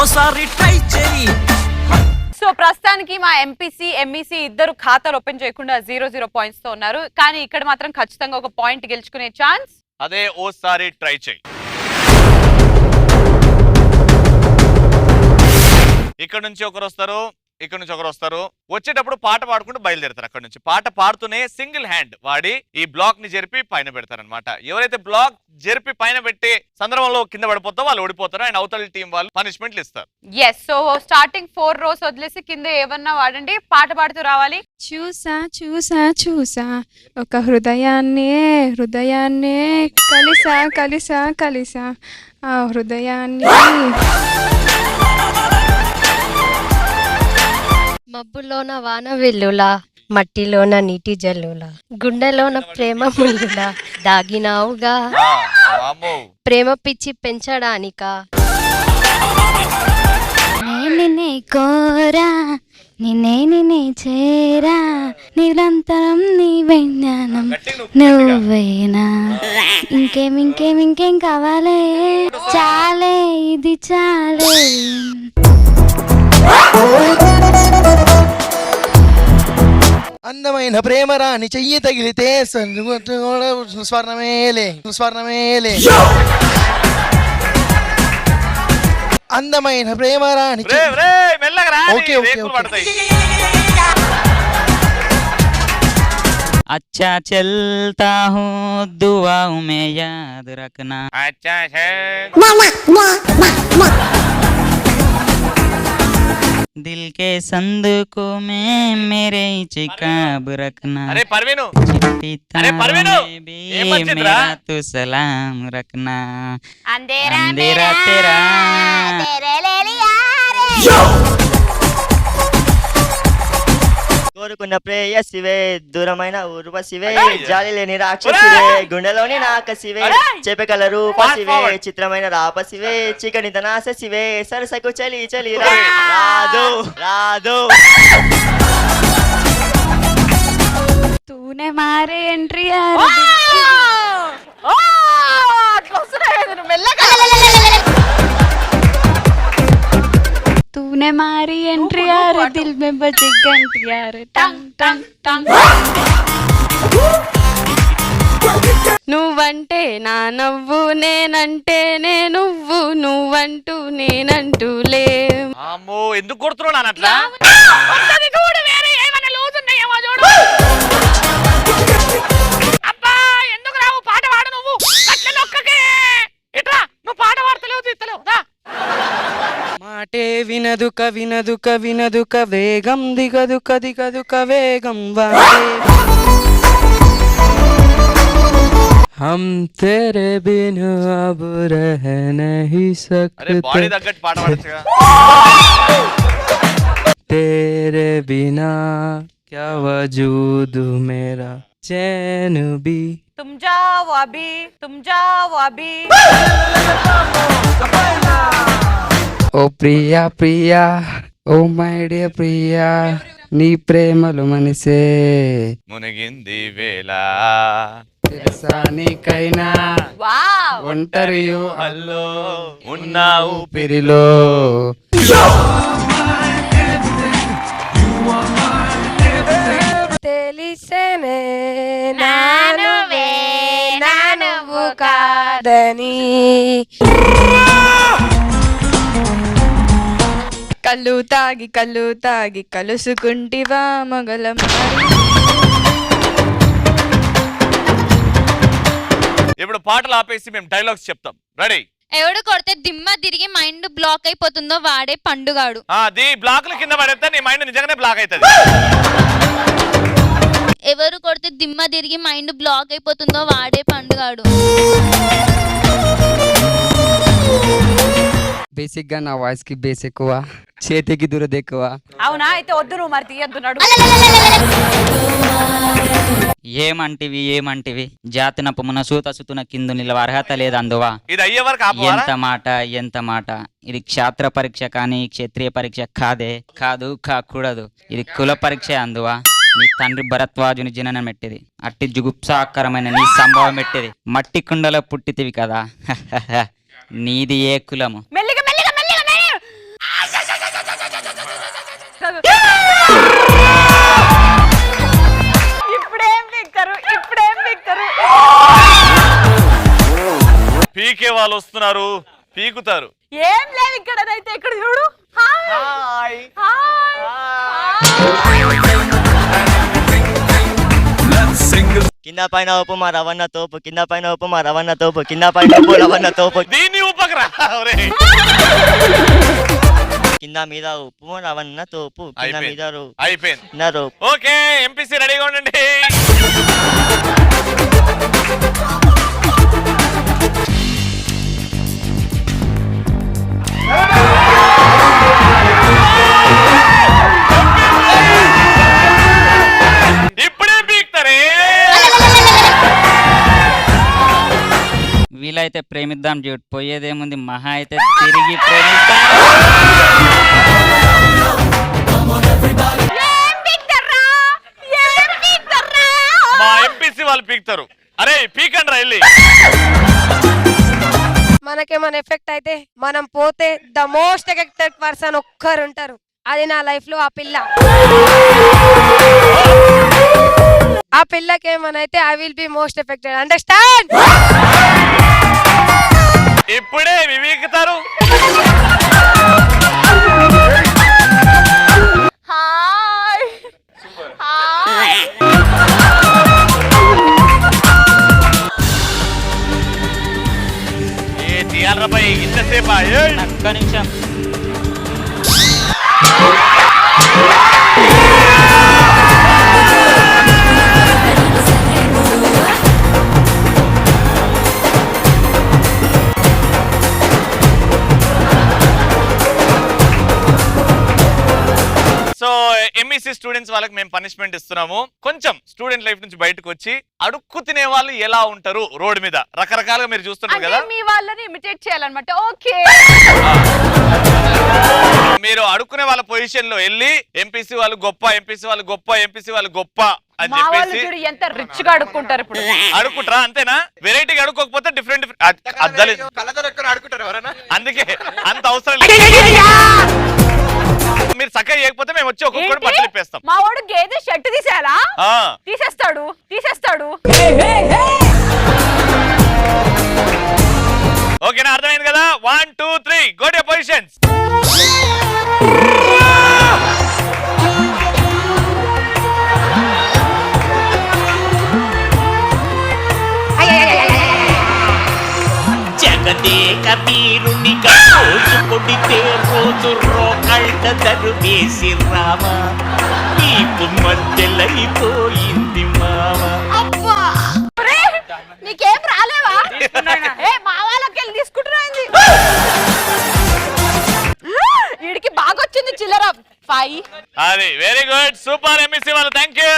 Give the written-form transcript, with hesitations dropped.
ఓసారి ట్రై చేయి. సో ప్రస్తుతానికి మా ఎంపీసీ ఎంఈసీ ఇద్దరు ఖాతాలు ఓపెన్ చేయకుండా 0-0 పాయింట్స్ తో ఉన్నారు. కానీ ఇక్కడ మాత్రం ఖచ్చితంగా ఒక పాయింట్ గెలుచుకునే ఛాన్స్. అదే ఓసారి ట్రై చేయి. ఇక్కడ నుంచి ఒకరు వస్తారు, ఇక్కడ నుంచి ఒకరు వస్తారు. వచ్చేటప్పుడు పాట పాడుకుంటూ బయలుదేరుతారు. అక్కడ నుంచి పాట పాడుతూనే సింగిల్ హ్యాండ్ వాడి ఈ బ్లాక్ ని జరిపి పైన పెడతారనమాట. ఎవరైతే బ్లాక్ జరిపి పైన పెట్టే సందర్భంలో కింద పడిపోతారో వాళ్ళు ఓడిపోతారు. అండ్ అవతల టీం వాళ్ళు పనిష్మెంట్లు ఇస్తారు. ఎస్, సో స్టార్టింగ్ 4 rows వదిలేసి కింద ఏమన్నా వాడండి, పాట పాడుతూ రావాలి. చూసా చూసా చూసా ఒక హృదయాన్నే కలిసా కలిసా కలిసా ఆ హృదయాన్ని. మబ్బులోన వాన వెల్లులా, మట్టిలోన నీటి జల్లులా, గుండెలోన ప్రేమ ముళ్ళులా దాగినావుగా, ప్రేమ పిచ్చి పెంచడానికా. నిన్నే కోరా నిన్నే చేరా నిరంతరం నీ విజ్ఞానం నువ్వేనా. ఇంకేం కావాలే, చాలే ఇది చాలే. అందమైన ప్రేమ రాని చెయ్యి తగిలితే స్వర్ణమేలే స్వర్ణమేలే. అందమైన ప్రేమ రాని ఓకే ఓకే ఓకే. अच्छा चलता हूँ दुआओं में याद रखना. अच्छा है. दिल के संदूकों में मेरे चिकाब रखना. अरे परवीनु, अरे परवीनु, मेरा तो सलाम रखना. अंधेरा तेरा కోరుకున్న ప్రేయసివే, దూరమైన ఊర్వశివే, జాలి లేని రాక్షసివే, గుండెలోని నాకసివే, చేపకల రూపసివే, చిత్రమైన రాపసివే, చికనిత నాశసివే, సరసకు చలి చలి రాదు రాదు. తూనే మారే ఎంట్రీ तूने मारी एंट्री यार दिल में बज घंटी यार टंग टंग टंग. నువ్వంటే నా నవ్వు నేనంటే నే నువ్వు నువ్వంటూ నేనంటూ లే. అమ్మో ఎందుకు కొడుతున్నాను అట్లా? ఎందుకు రావు పాట పాడు నువ్వు? నువ్వు పాట పాడతలేవు తీస్తలేవు. మాటే వినదుక వినదుక వినదుక వేగం దిగదుక దిగదుక వేగం వాడే. हम तेरे बिना अब रह नहीं सकते. तेरे बिना क्या वजूद मेरा चैन भी. तुम जाओ अभी. ఓ ప్రియా ప్రియా ఓ మై డియర్ ప్రియా నీ ప్రేమలు మనసే మునిగింది వేళ తెలుసా నీకైనా ఒంటరియో అల్లో ఉన్నావు పిరిలో. తెలిసేనే నానువే నానువు కాదని కళ్ళు తాగి కలుసుకుంటివా మొగలం. ఇప్పుడు పాటలు ఆపేసి మేము డైలాగ్స్ చెప్తాం. రెడీ? ఎవడు కొడితే దిమ్మ తిరిగి మైండ్ బ్లాక్ అయిపోతుందో వాడే పండుగాడు. అది బ్లాక్ల కింద పడేస్తే నీ మైండ్ నిజంగానే బ్లాక్ అవుతుంది. ఎవరు కొడితే దిమ్మ తిరిగి మైండ్ బ్లాక్ అయిపోతుందో వాడే పండుగాడు. బేసిక్ గా నా వాయిస్ కి బేస్ ఎక్కువ, చేతికి దురద ఎక్కువ. అవునా? అయితే వద్దు, నువ్వు మరి తీయద్దున్నాడు. ఏమంటివి జాతి నప్పుమున సూత సుతున కిందు నిలవ అర్హత లేదందువా. ఇది అయ్యే వరకు ఎంత మాట. ఇది క్షాత్ర పరీక్ష కానీ క్షత్రియ పరీక్ష కాదు కాకూడదు. ఇది కుల పరీక్ష అందువా. నీ తండ్రి భరద్వాజుని జననం పెట్టిది, అట్టి జుగుప్సాకరమైన నీ సంభవం పెట్టిది. మట్టి కుండలో పుట్టితివి కదా, నీది ఏ కులము? ఆగు. ఇప్పుడేం పీకుతారు? పీకే వాళ్ళు వస్తున్నారు, పీకుతారు. ఏం లేవు ఇక్కడనైతే. ఇక్కడ చూడు. హాయ్. కింద పైన ఉప్పు మా రవణ తోపు, కింద పైన ఉప్పు మా రవణ తోపు, కింద పైన ఉప్పు రవణ తోపు, దీన్ని ఉపకరా కింద మీద ఉప్పు రవణ తోపు, కింద మీద అయిపోయింది. రోపు. ఓకే, ఎంపీసీ రెడీగా ఉండండి. ఇప్పుడే పీక్తారే. వీలైతే ప్రేమిద్దాం చూడు, పోయేదేముంది, మహా అయితే తిరిగి ప్రేమిద్దాం. మా ఎంపీసీ వాళ్ళు పీక్తారు. అరే పీకండి రా వెళ్ళి. మనకేమైనా ఎఫెక్ట్ అయితే మనం పోతే ద మోస్ట్ ఎఫెక్టెడ్ పర్సన్ ఒక్కరు ఉంటారు, అది నా లైఫ్ లో ఆ పిల్ల. ఆ పిల్లకి ఏమైనా అయితే I will be most affected. Understand? ఇప్పుడే వివీకుతారు. హాయ్. ఏ తీయాలరా పై ఇంతసేపా? ఒక్క నిమిషం. సో ఎంఈసీ స్టూడెంట్స్ వాళ్ళకి మేము పనిష్మెంట్ ఇస్తున్నాము. కొంచెం స్టూడెంట్ లైఫ్ నుంచి బయటకు వచ్చి అడుక్కు తినే వాళ్ళు ఎలా ఉంటారు రోడ్డు మీద రకరకాలుగా మీరు చూస్తున్నారు కదా. మీ వాళ్ళని ఇమిటేట్ చేయాలన్నమాట. ఓకే, మీరు అడుక్కునే వాళ్ళ పొజిషన్ లో వెళ్ళి ఎంపీసీ వాళ్ళు గొప్ప, ఎంపీసీ వాళ్ళు గొప్ప, ఎంపీసీ వాళ్ళు గొప్ప అని మా వాళ్ళు చెప్పేసి చూడు ఎంత రిచ్ గా అడుక్కుంటారు. ఇప్పుడు అడుక్కుంటారా? అంతేనా? వెరైటీగా అడుక్కోకపోతే డిఫరెంట్ అందుకే అంత అవసరం లేదు. మీరు చక్కగా చేయకపోతే మేము వచ్చి ఒక్కొక్కటి బట్టలు ఇప్పేస్తాం. మా వాడు గేదె షర్ట్ తీసేయాలా? తీసేస్తాడు. ఓకేనా? అర్థమైంది కదా? 1 2 3 గో టు పొజిషన్స్. జగదేక వీరునిగా రోజు కొడితే రోజు రోకళ్ళ దరువేసి రామ, నీకు మధ్యలైపోయింది మామ. నీకేం రాలేవా? మా వాళ్ళకి వెళ్ళి తీసుకుంటున్నా. వీడికి బాగా వచ్చింది చిల్లర 5. అది వెరీ గుడ్, సూపర్ ఎంఈసీ వాళ్ళు. Thank you.